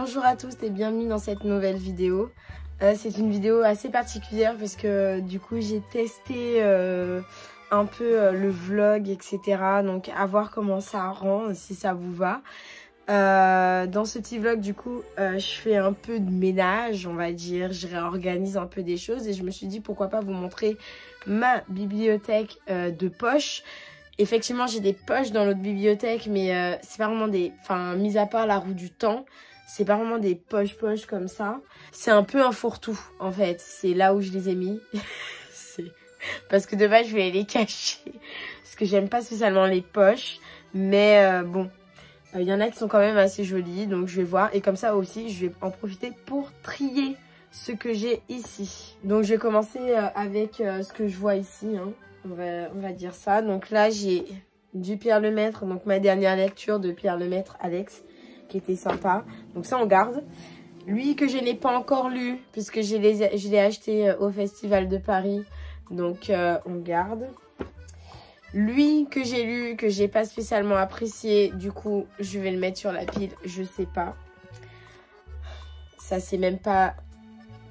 Bonjour à tous et bienvenue dans cette nouvelle vidéo. C'est une vidéo assez particulière parce que du coup j'ai testé un peu le vlog, etc. Donc à voir comment ça rend, si ça vous va. Dans ce petit vlog du coup je fais un peu de ménage, on va dire. Je réorganise un peu des choses et je me suis dit pourquoi pas vous montrer ma bibliothèque de poche. Effectivement j'ai des poches dans l'autre bibliothèque mais c'est pas vraiment des... Enfin mis à part la roue du temps, c'est pas vraiment des poches comme ça. C'est un peu un fourre-tout en fait. C'est là où je les ai mis. Parce que de base je vais les cacher. Parce que j'aime pas spécialement les poches. Mais bon, il y en a qui sont quand même assez jolies. Donc je vais voir. Et comme ça aussi je vais en profiter pour trier ce que j'ai ici. Donc je vais commencer avec ce que je vois ici. Hein. On va dire ça. Donc là j'ai du Pierre Lemaitre. Donc ma dernière lecture de Pierre Lemaitre, Alex, qui était sympa. Donc ça on garde. Lui que je n'ai pas encore lu puisque je l'ai acheté au Festival de Paris. Donc on garde. Lui que j'ai lu, que j'ai pas spécialement apprécié. Du coup je vais le mettre sur la pile. Je sais pas. Ça c'est même pas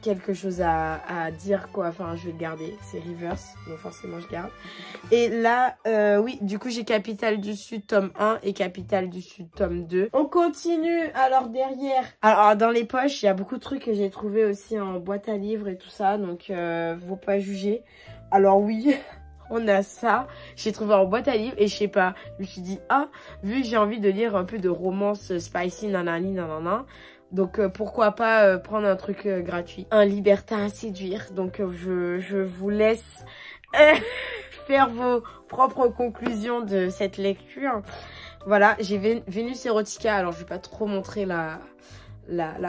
quelque chose à dire quoi. Enfin je vais le garder. C'est reverse. Donc forcément je garde. Et là oui du coup j'ai Capitale du Sud tome 1 et Capitale du Sud tome 2. On continue. Alors derrière, alors dans les poches il y a beaucoup de trucs que j'ai trouvé aussi en boîte à livres et tout ça. Donc faut pas juger. Alors oui on a ça, j'ai trouvé en boîte à livres et je sais pas, je me suis dit ah vu que j'ai envie de lire un peu de romance spicy nanani nanana. Donc pourquoi pas prendre un truc gratuit. Un libertin à séduire. Donc je vous laisse faire vos propres conclusions de cette lecture. Voilà, j'ai Vénus Erotica. Alors je vais pas trop montrer la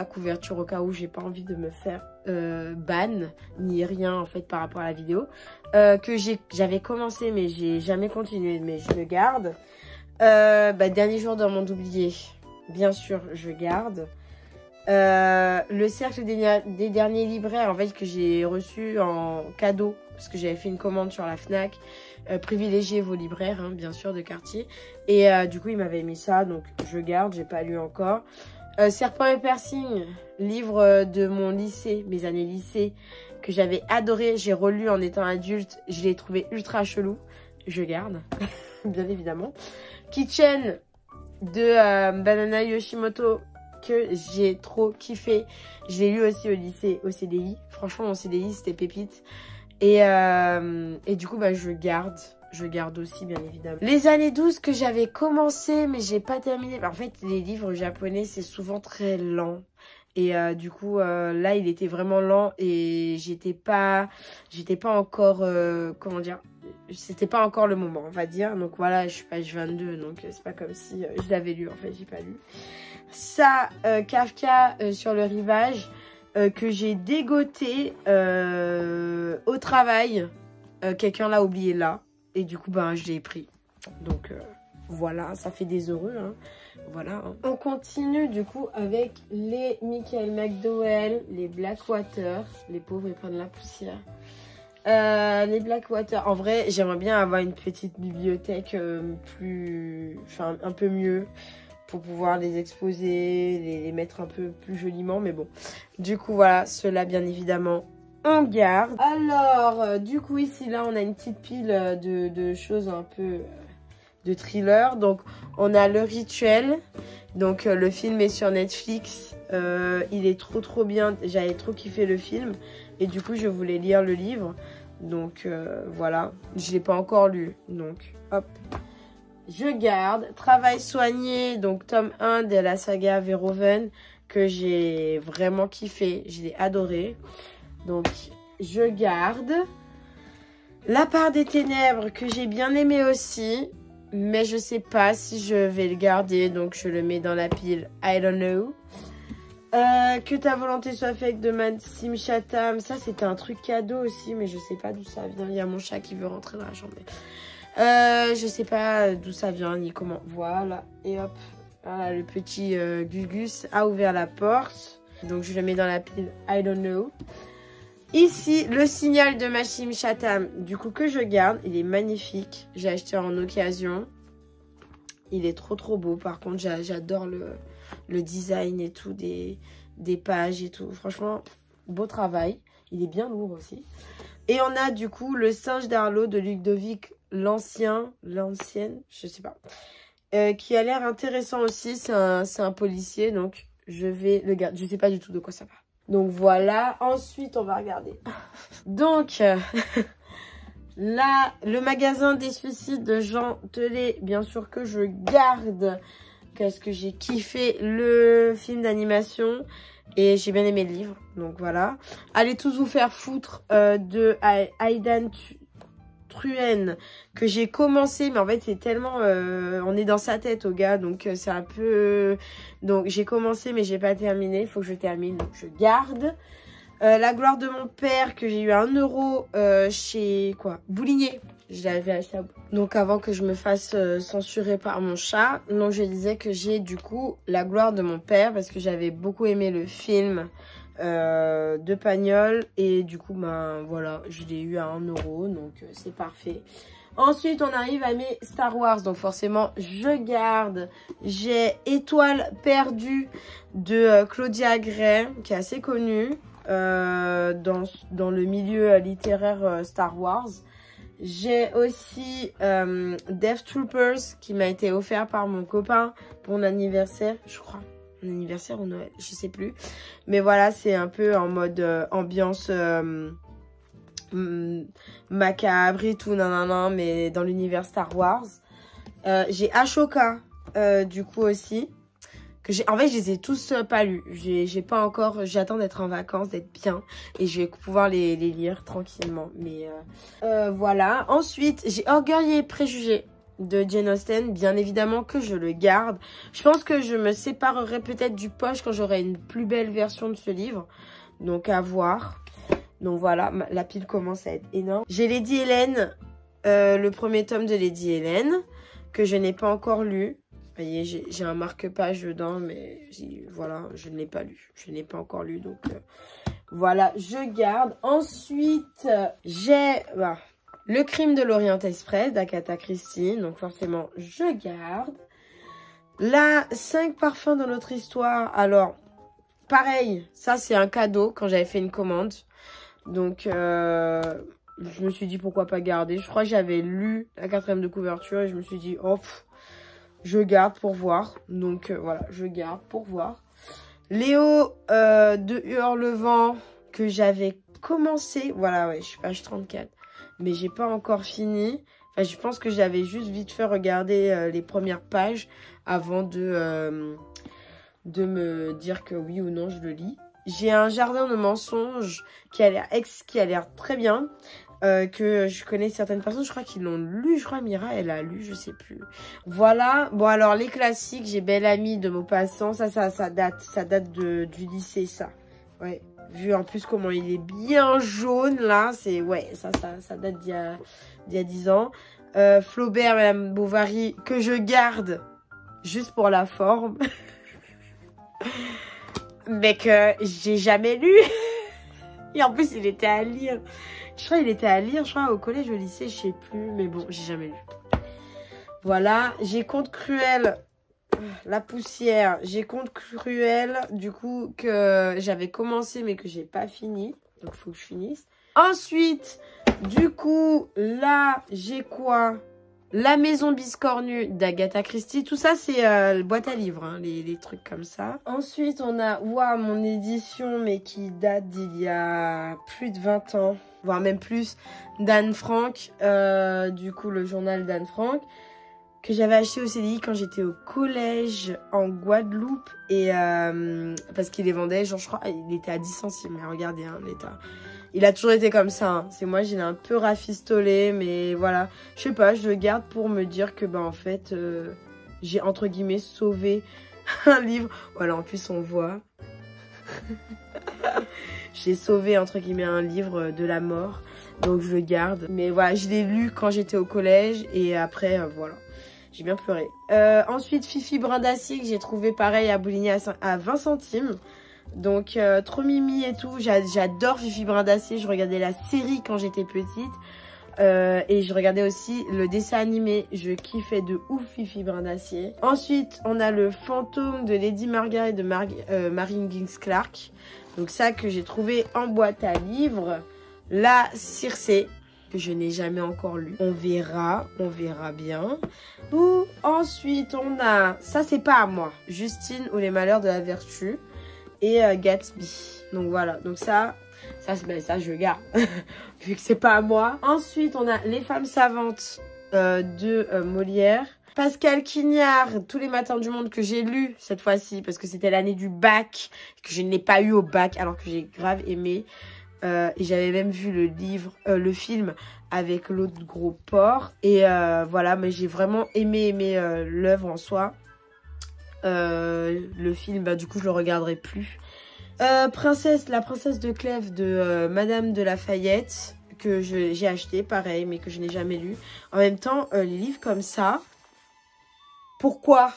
couverture au cas où j'ai pas envie de me faire ban ni rien en fait par rapport à la vidéo. Que j'avais commencé mais j'ai jamais continué, mais je le garde. Dernier jour d'un monde oublié. Bien sûr je garde. Le cercle des derniers libraires en fait que j'ai reçu en cadeau parce que j'avais fait une commande sur la Fnac. Privilégiez vos libraires hein, bien sûr de quartier et du coup il m'avait mis ça donc je garde, j'ai pas lu encore. Serpent et piercing, livre de mon lycée, mes années lycée que j'avais adoré, j'ai relu en étant adulte, je l'ai trouvé ultra chelou, je garde bien évidemment. Kitchen de Banana Yoshimoto que j'ai trop kiffé. Je l'ai lu aussi au lycée, au CDI. Franchement, mon CDI, c'était pépite. Et du coup, je garde. Je garde aussi, bien évidemment. Les années 12 que j'avais commencé, mais j'ai pas terminé. En fait, les livres japonais, c'est souvent très lent. Et du coup, là, il était vraiment lent et j'étais pas encore, comment dire, c'était pas encore le moment, on va dire. Donc voilà, je suis page 22, donc c'est pas comme si je l'avais lu, en fait, j'ai pas lu. Ça, Kafka sur le rivage, que j'ai dégoté au travail. Quelqu'un l'a oublié là. Et du coup, je l'ai pris. Donc voilà, ça fait des heureux. Hein. Voilà. Hein. On continue du coup avec les Michael McDowell, les Blackwater. Les pauvres, ils prennent la poussière. Les Blackwater. En vrai, j'aimerais bien avoir une petite bibliothèque un peu mieux. Pour pouvoir les exposer, les mettre un peu plus joliment. Mais bon, du coup, voilà, ceux-là, bien évidemment, on garde. Alors, du coup, ici, là, on a une petite pile de choses un peu de thriller. Donc, on a Le Rituel. Donc, le film est sur Netflix. Il est trop bien. J'avais trop kiffé le film. Et du coup, je voulais lire le livre. Donc, voilà. Je ne l'ai pas encore lu. Donc, hop. Je garde. Travail soigné, donc tome 1 de la saga Verhoeven, que j'ai vraiment kiffé. Je l'ai adoré. Donc, je garde. La part des ténèbres, que j'ai bien aimé aussi. Mais je sais pas si je vais le garder. Donc, je le mets dans la pile I don't know. Que ta volonté soit faite de Maxime Chatham. Ça, c'était un truc cadeau aussi. Mais je sais pas d'où ça vient. Il y a mon chat qui veut rentrer dans la chambre. Je sais pas d'où ça vient ni comment. Voilà. Et hop. Voilà, le petit Gugus a ouvert la porte. Donc je le mets dans la pile I don't know. Ici, le signal de Maxime Chatham. Du coup, que je garde. Il est magnifique. J'ai acheté en occasion. Il est trop beau. Par contre, j'adore le design et tout des pages et tout. Franchement, beau travail. Il est bien lourd aussi. Et on a du coup le Singe d'Arlo de Ludovic l'ancienne, je sais pas. Qui a l'air intéressant aussi. C'est un policier, donc je vais le garder. Je sais pas du tout de quoi ça va. Donc voilà. Ensuite, on va regarder. Donc, là, le magasin des suicides de Jean Telet, bien sûr que je garde. Parce que j'ai kiffé le film d'animation. Et j'ai bien aimé le livre. Donc voilà. Allez tous vous faire foutre de Aidan Truhen que j'ai commencé, mais en fait c'est tellement on est dans sa tête au gars, donc c'est un peu donc j'ai commencé mais j'ai pas terminé, il faut que je termine, donc je garde. La gloire de mon père que j'ai eu à 1 euro chez quoi, Boulinier, je l'avais acheté à... Donc avant que je me fasse censurer par mon chat, donc je disais que j'ai du coup la gloire de mon père parce que j'avais beaucoup aimé le film de Pagnol et du coup ben voilà, je l'ai eu à 1 euro, donc c'est parfait. Ensuite on arrive à mes Star Wars, donc forcément je garde. J'ai Étoile perdue de Claudia Gray qui est assez connue dans le milieu littéraire Star Wars. J'ai aussi Death Troopers qui m'a été offert par mon copain pour mon anniversaire, je crois. Anniversaire ou Noël, je sais plus. Mais voilà, c'est un peu en mode ambiance macabre et tout, nanana, mais dans l'univers Star Wars. J'ai Ashoka, du coup aussi. En fait, je les ai tous pas lus. J'ai pas encore, j'attends d'être en vacances, d'être bien. Et je vais pouvoir les lire tranquillement. Mais voilà. Ensuite, j'ai Orgueil et Préjugés de Jane Austen, bien évidemment que je le garde. Je pense que je me séparerai peut-être du poche quand j'aurai une plus belle version de ce livre. Donc à voir. Donc voilà, la pile commence à être énorme. J'ai Lady Hélène, le premier tome de Lady Hélène, que je n'ai pas encore lu. Vous voyez, j'ai un marque-page dedans, mais voilà, je ne l'ai pas lu. Je ne l'ai pas encore lu, donc voilà, je garde. Ensuite, j'ai... Le crime de l'Orient Express d'Agatha Christie. Donc forcément, je garde. Là, 5 parfums dans notre histoire. Alors, pareil, ça c'est un cadeau quand j'avais fait une commande. Donc, je me suis dit pourquoi pas garder. Je crois que j'avais lu la 4e de couverture et je me suis dit, oh, je garde pour voir. Donc voilà, je garde pour voir. Léo de Hurlevent que j'avais commencé. Voilà, ouais, je suis page 34. Mais j'ai pas encore fini. Enfin, je pense que j'avais juste vite fait regarder les premières pages avant de me dire que oui ou non je le lis. J'ai un jardin de mensonges qui a l'air très bien. Que je connais certaines personnes, je crois qu'ils l'ont lu. Je crois Mira, elle a lu, je sais plus. Voilà. Bon, alors les classiques, j'ai Belle Amie de Maupassant. Ça date du lycée, ça. Ouais. Vu en plus comment il est bien jaune là, c'est ouais, ça date d'il y a 10 ans. Flaubert, Madame Bovary, que je garde juste pour la forme. Mais que j'ai jamais lu. Et en plus, il était à lire. Je crois qu'il était à lire, je crois, au collège, au lycée, je sais plus. Mais bon, j'ai jamais lu. Voilà, j'ai Conte Cruel. La poussière, j'ai Conte Cruel, du coup, que j'avais commencé mais que j'ai pas fini. Donc, il faut que je finisse. Ensuite, du coup, là, j'ai quoi? La Maison Biscornue d'Agatha Christie. Tout ça, c'est boîte à livres, hein, les trucs comme ça. Ensuite, on a mon édition, mais qui date d'il y a plus de 20 ans, voire même plus, d'Anne Frank. Du coup, le journal d'Anne Frank, que j'avais acheté au CDI quand j'étais au collège en Guadeloupe. Et parce qu'il les vendait, genre, je crois, il était à 10 centimes. Regardez, hein, l'état. Il a toujours été comme ça, hein. C'est moi, j'ai un peu rafistolé, mais voilà. Je sais pas, je le garde pour me dire que, en fait, j'ai, entre guillemets, sauvé un livre. Voilà, en plus, on voit. J'ai sauvé, entre guillemets, un livre de la mort. Donc, je le garde. Mais voilà, je l'ai lu quand j'étais au collège. Et après, voilà. J'ai bien pleuré. Ensuite, Fifi Brin d'Acier, que j'ai trouvé pareil à Bouligny à 20 centimes. Donc, trop mimi et tout. J'adore Fifi Brin d'Acier. Je regardais la série quand j'étais petite. Et je regardais aussi le dessin animé. Je kiffais de ouf Fifi Brin d'Acier. Ensuite, on a le fantôme de Lady Margaret de Marine Gings Clark. Donc ça que j'ai trouvé en boîte à livres. La Circé, que je n'ai jamais encore lu. On verra bien. Ou ensuite, on a, ça c'est pas à moi, Justine ou les malheurs de la vertu et Gatsby. Donc voilà, donc ça je garde, vu que c'est pas à moi. Ensuite, on a Les femmes savantes de Molière. Pascal Quignard, Tous les matins du monde, que j'ai lu cette fois-ci, parce que c'était l'année du bac, que je ne l'ai pas eu au bac, alors que j'ai grave aimé. Et j'avais même vu le film avec l'autre gros porc. Et voilà, mais j'ai vraiment aimé l'œuvre en soi. Le film, bah, du coup, je le regarderai plus. La princesse de Clèves de Madame de Lafayette, que j'ai acheté, pareil, mais que je n'ai jamais lu. En même temps, les livres comme ça, pourquoi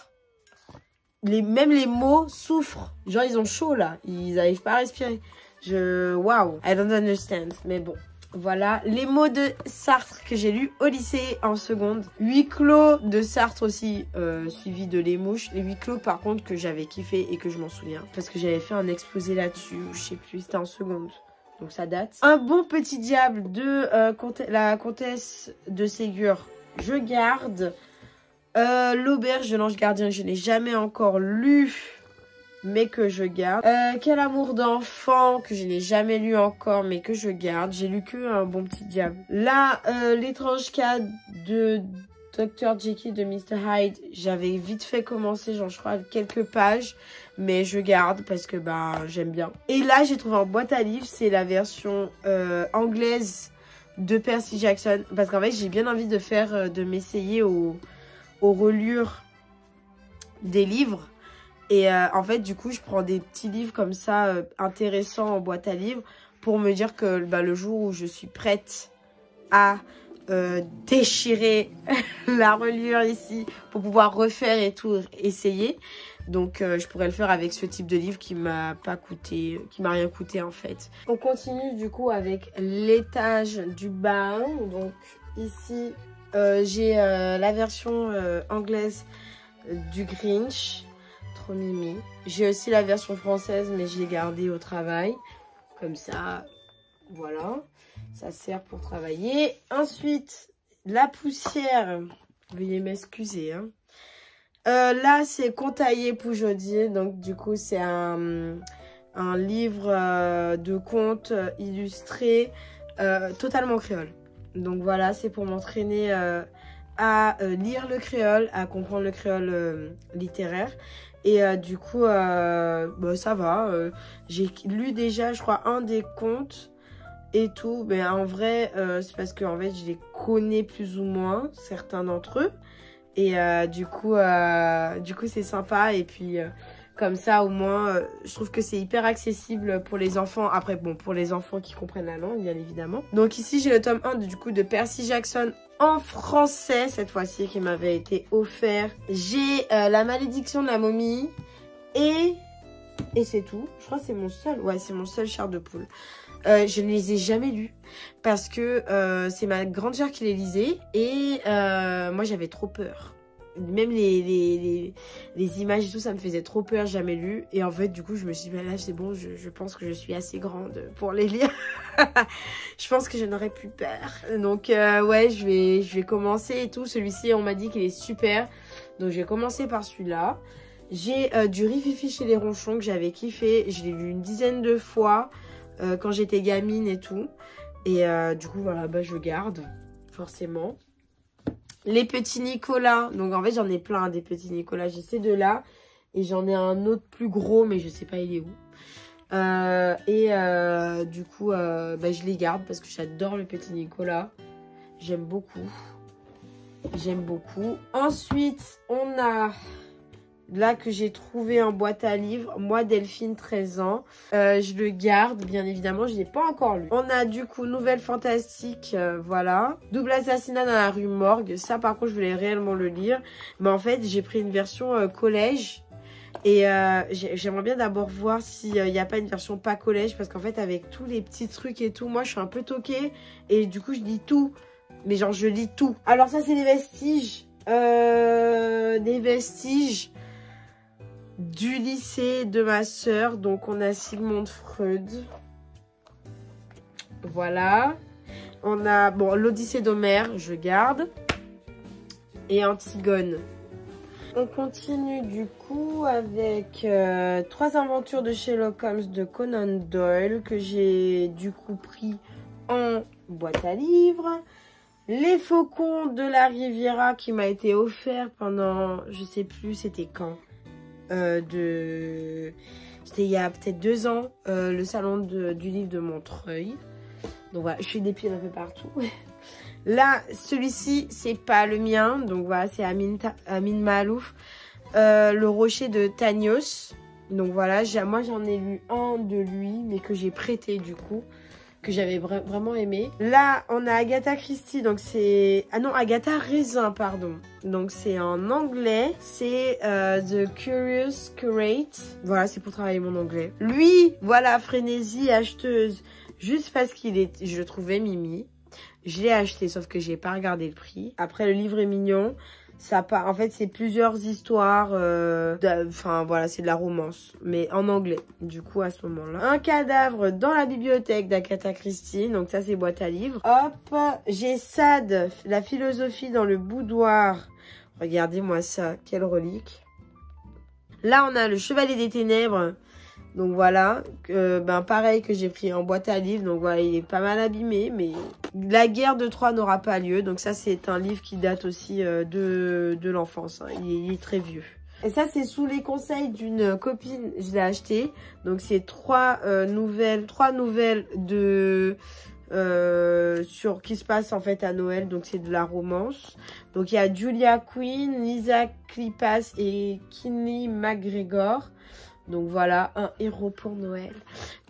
même les mots souffrent. Genre, ils ont chaud, là. Ils n'arrivent pas à respirer. Waouh, I don't understand. Mais bon, voilà. Les mots de Sartre que j'ai lu au lycée en seconde. Huis clos de Sartre aussi, suivi de Les Mouches. Les huis clos, par contre, que j'avais kiffé et que je m'en souviens. Parce que j'avais fait un exposé là-dessus. Je sais plus, c'était en seconde. Donc ça date. Un bon petit diable de la comtesse de Ségur. Je garde. L'auberge de l'ange gardien, je n'ai jamais encore lu, mais que je garde. Quel amour d'enfant, que je n'ai jamais lu encore, mais que je garde. J'ai lu que Un bon petit diable. Là, l'étrange cas de Dr. Jekyll de Mr. Hyde, j'avais vite fait commencer, genre je crois quelques pages, mais je garde parce que bah j'aime bien. Et là, j'ai trouvé en boîte à livres, c'est la version anglaise de Percy Jackson, parce qu'en fait, j'ai bien envie de m'essayer aux reliures des livres. Et en fait, du coup, je prends des petits livres comme ça, intéressants en boîte à livres, pour me dire que bah, le jour où je suis prête à déchirer la reliure ici, pour pouvoir refaire et tout, essayer. Donc, je pourrais le faire avec ce type de livre qui m'a pas coûté, qui m'a rien coûté en fait. On continue du coup avec l'étage du bas. Donc, ici, j'ai la version anglaise du Grinch. Trop mimi. J'ai aussi la version française, mais je l'ai gardée au travail. Comme ça, voilà. Ça sert pour travailler. Ensuite, La poussière. Veuillez m'excuser. Hein. Là, c'est Contaillé Poujodier. Donc, du coup, c'est un livre de contes illustrés totalement créole. Donc, voilà, c'est pour m'entraîner à lire le créole, à comprendre le créole littéraire. Et du coup, bah, ça va. J'ai lu déjà, je crois, un des contes et tout. Mais en vrai, c'est parce que en fait, je les connais plus ou moins, certains d'entre eux. Et du coup, c'est sympa. Et puis, comme ça, au moins, je trouve que c'est hyper accessible pour les enfants. Après, bon, pour les enfants qui comprennent la langue, bien évidemment. Donc ici, j'ai le tome 1 du coup de Percy Jackson en français, cette fois-ci, qui m'avait été offert. J'ai La malédiction de la momie et c'est tout. Je crois que c'est mon seul, ouais, c'est mon seul chair de poule. Je ne les ai jamais lus parce que c'est ma grande sœur qui les lisait et moi, j'avais trop peur. Même les images et tout, ça me faisait trop peur, jamais lu. Et en fait, du coup, je me suis dit, bah là, c'est bon, je pense que je suis assez grande pour les lire. Je pense que je n'aurai plus peur. Donc, ouais, je vais commencer et tout. Celui-ci, on m'a dit qu'il est super. Donc, je vais commencer par celui-là. J'ai du Rififi chez les Ronchons que j'avais kiffé. Je l'ai lu une dizaine de fois quand j'étais gamine et tout. Et du coup, voilà, bah, je garde, forcément. Les petits Nicolas. Donc, en fait, j'en ai plein des petits Nicolas. J'ai ces deux-là. Et j'en ai un autre plus gros, mais je sais pas il est où. Du coup, bah, je les garde parce que j'adore le petit Nicolas. J'aime beaucoup. J'aime beaucoup. Ensuite, on a... Là que j'ai trouvé en boîte à livres, Moi Delphine 13 ans, je le garde bien évidemment, je ne l'ai pas encore lu. On a du coup Nouvelle Fantastique, voilà. Double assassinat dans la rue Morgue, ça par contre je voulais réellement le lire. Mais en fait j'ai pris une version collège et j'aimerais bien d'abord voir s'il n'y a pas une version pas collège. Parce qu'en fait avec tous les petits trucs et tout, moi je suis un peu toquée et du coup je lis tout. Mais genre, je lis tout. Alors ça, c'est des vestiges. Des vestiges du lycée de ma sœur. Donc, on a Sigmund Freud. Voilà. On a, bon, l'Odyssée d'Homère, je garde. Et Antigone. On continue du coup avec 3 aventures de Sherlock Holmes de Conan Doyle que j'ai du coup pris en boîte à livres. Les Faucons de la Riviera qui m'a été offert pendant, je sais plus c'était quand, c'était il y a peut-être 2 ans, le salon du livre de Montreuil. Donc voilà, je fais des pieds un peu partout. Là, celui-ci, c'est pas le mien. Donc voilà, c'est Amin Maalouf. Le rocher de Tanios. Donc voilà, moi j'en ai lu un de lui, mais que j'ai prêté du coup. Que j'avais vraiment aimé. Là, on a Agatha Christie. Donc c'est... Ah non, Agatha Raisin, pardon. Donc c'est en anglais. C'est The Curious Curate. Voilà, c'est pour travailler mon anglais. Lui, voilà, Frénésie, acheteuse. Juste parce qu'il est... Je le trouvais mimi. Je l'ai acheté, sauf que j'ai pas regardé le prix. Après, le livre est mignon. Ça part, en fait, c'est plusieurs histoires. Enfin, voilà, c'est de la romance. Mais en anglais, du coup, à ce moment-là. Un cadavre dans la bibliothèque d'Agatha Christie. Donc ça, c'est boîte à livres. Hop, j'ai Sade, la philosophie dans le boudoir. Regardez-moi ça, quelle relique. Là, on a le Chevalier des Ténèbres. Donc voilà, pareil que j'ai pris en boîte à livres. Donc voilà, il est pas mal abîmé, mais la guerre de Troie n'aura pas lieu. Donc ça, c'est un livre qui date aussi de l'enfance. Hein. Il est très vieux. Et ça, c'est sous les conseils d'une copine, je l'ai acheté. Donc c'est 3 nouvelles de... qui se passe en fait à Noël, donc c'est de la romance. Donc il y a Julia Quinn, Lisa Kleypas et Kinley McGregor. Donc voilà, un héros pour Noël.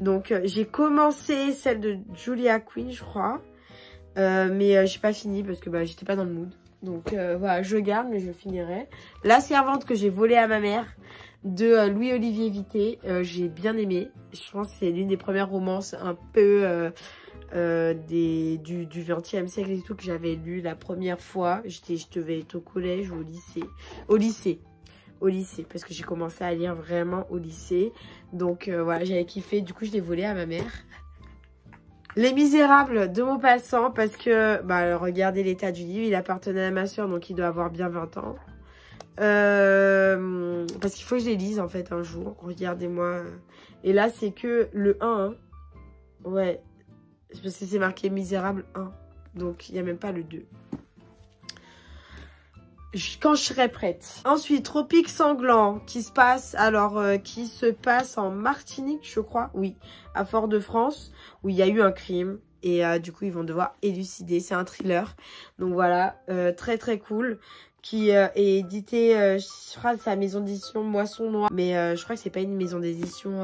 Donc j'ai commencé celle de Julia Quinn, je crois. Mais j'ai pas fini parce que j'étais pas dans le mood. Donc voilà, je garde mais je finirai. La servante que j'ai volée à ma mère de Louis-Olivier Vuittet. J'ai bien aimé. Je pense que c'est l'une des premières romances un peu du 20e siècle et tout que j'avais lu la première fois. Je devais être au collège ou au lycée. Au lycée, parce que j'ai commencé à lire vraiment au lycée. Donc voilà, j'avais kiffé. Du coup, je l'ai volé à ma mère. Les Misérables de Maupassant, parce que, regardez l'état du livre. Il appartenait à ma soeur, donc il doit avoir bien 20 ans. Parce qu'il faut que je les lise, en fait, un jour. Regardez-moi. Et là, c'est que le 1. Hein. Ouais. Parce que c'est marqué Misérable 1. Donc, il n'y a même pas le 2. Quand je serai prête. Ensuite, Tropique Sanglant qui se passe en Martinique, je crois. Oui, à Fort-de-France, où il y a eu un crime. Et du coup, ils vont devoir élucider. C'est un thriller. Donc voilà, très très cool. Qui est édité, je crois que c'est la maison d'édition Moisson Noire. Mais je crois que c'est pas une maison d'édition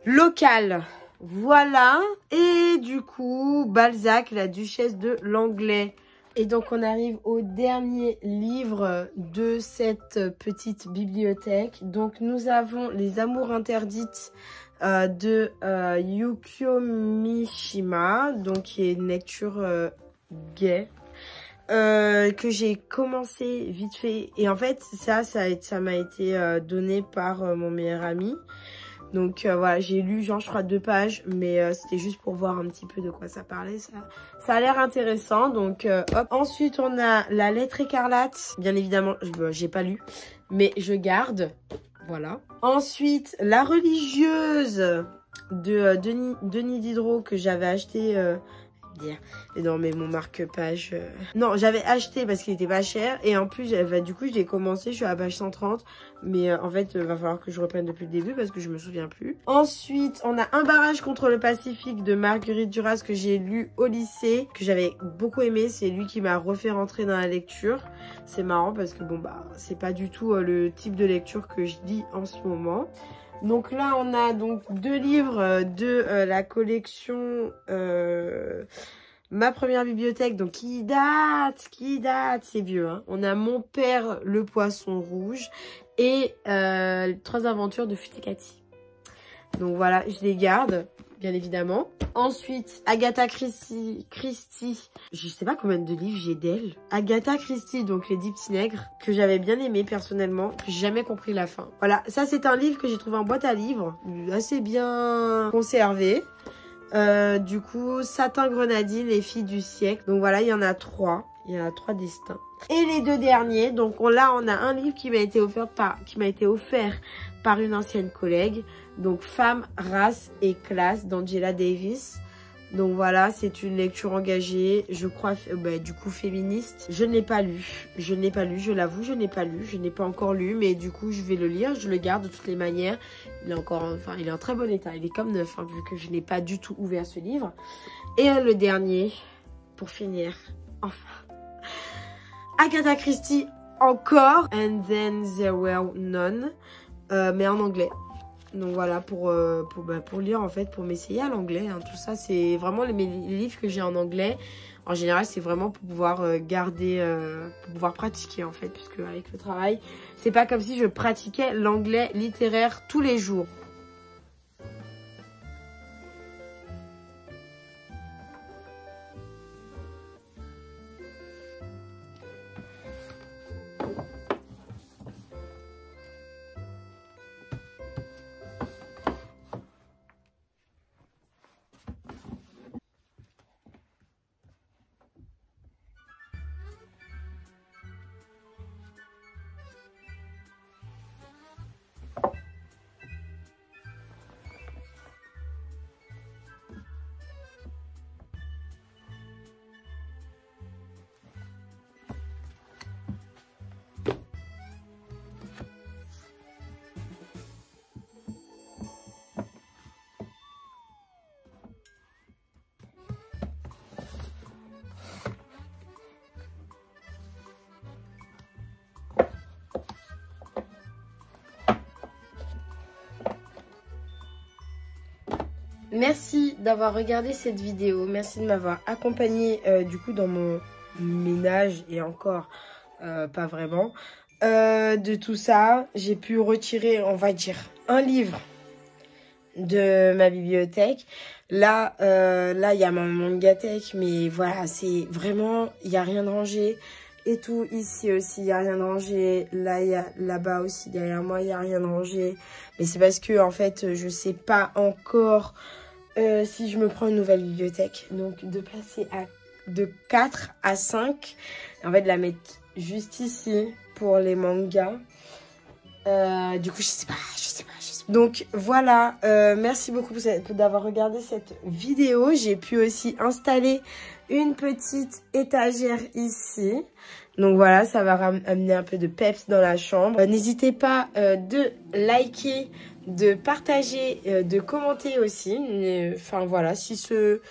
locale. Voilà. Et du coup, Balzac, la duchesse de Langlais. Et donc on arrive au dernier livre de cette petite bibliothèque. Donc nous avons Les Amours interdites de Yukio Mishima, donc qui est une lecture gay. Que j'ai commencé vite fait. Et en fait ça m'a été donné par mon meilleur ami. Donc voilà, j'ai lu genre je crois 2 pages, mais c'était juste pour voir un petit peu de quoi ça parlait. Ça a l'air intéressant, donc hop. Ensuite on a La Lettre écarlate, bien évidemment, j'ai pas lu, mais je garde, voilà. Ensuite, La Religieuse de Denis Diderot que j'avais acheté... Et non mais mon marque-page... Non, j'avais acheté parce qu'il était pas cher. Et en plus, du coup, je l'ai commencé. Je suis à la page 130. Mais en fait, va falloir que je reprenne depuis le début parce que je me souviens plus. Ensuite, on a Un barrage contre le Pacifique de Marguerite Duras que j'ai lu au lycée. Que j'avais beaucoup aimé. C'est lui qui m'a refait rentrer dans la lecture. C'est marrant parce que c'est pas du tout le type de lecture que je lis en ce moment. Donc là, on a donc 2 livres de la collection Ma première bibliothèque, donc qui date, c'est vieux. Hein. On a Mon père, le poisson rouge et 3 aventures de Futé Cathy. Donc voilà, je les garde bien évidemment. Ensuite, Agatha Christie, je sais pas combien de livres j'ai d'elle. Agatha Christie, donc Les 10 petits nègres, que j'avais bien aimé personnellement, que j'ai jamais compris la fin. Voilà, ça c'est un livre que j'ai trouvé en boîte à livres, assez bien conservé. Du coup, Satin Grenadine, Les filles du siècle. Donc voilà, il y en a 3. Il y en a 3 distincts. Et les 2 derniers, donc là on a un livre qui m'a été offert par une ancienne collègue. Donc Femme, race et classe d'Angela Davis. Donc voilà, c'est une lecture engagée, je crois, du coup féministe. Je ne l'ai pas lu, je l'avoue, je n'ai pas lu, je n'ai pas encore lu, mais du coup je vais le lire, je le garde de toutes les manières. Il est encore, enfin, il est en très bon état, il est comme neuf, hein, vu que je n'ai pas du tout ouvert ce livre. Et le dernier, pour finir, enfin, Agatha Christie encore, And Then There Were None, mais en anglais. Donc voilà, pour lire en fait, pour m'essayer à l'anglais. Hein. Tout ça, c'est vraiment les livres que j'ai en anglais. En général, c'est vraiment pour pouvoir garder, pour pouvoir pratiquer en fait. Puisque avec le travail, c'est pas comme si je pratiquais l'anglais littéraire tous les jours. Merci d'avoir regardé cette vidéo, merci de m'avoir accompagné du coup dans mon ménage et encore pas vraiment. De tout ça, j'ai pu retirer, on va dire, un livre de ma bibliothèque. Là, il y a ma mangathèque, mais voilà, c'est vraiment, il n'y a rien de rangé. Et tout, ici aussi, il n'y a rien de rangé. Là, il y a là-bas aussi, derrière moi, il n'y a rien de rangé. Mais c'est parce que, en fait, je sais pas encore si je me prends une nouvelle bibliothèque. Donc, de passer de 4 à 5. En fait, de la mettre juste ici pour les mangas. Du coup, je sais pas. Donc, voilà. Merci beaucoup d'avoir regardé cette vidéo. J'ai pu aussi installer une petite étagère ici. Donc voilà, ça va amener un peu de peps dans la chambre. N'hésitez pas de liker, de partager, de commenter aussi. Enfin voilà, si ce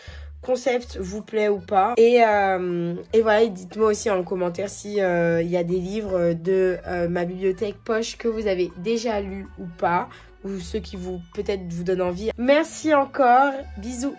concept vous plaît ou pas. Et voilà, dites-moi aussi en commentaire si y a des livres de ma bibliothèque poche que vous avez déjà lus ou pas. Ou ceux qui peut-être vous donnent envie. Merci encore, bisous.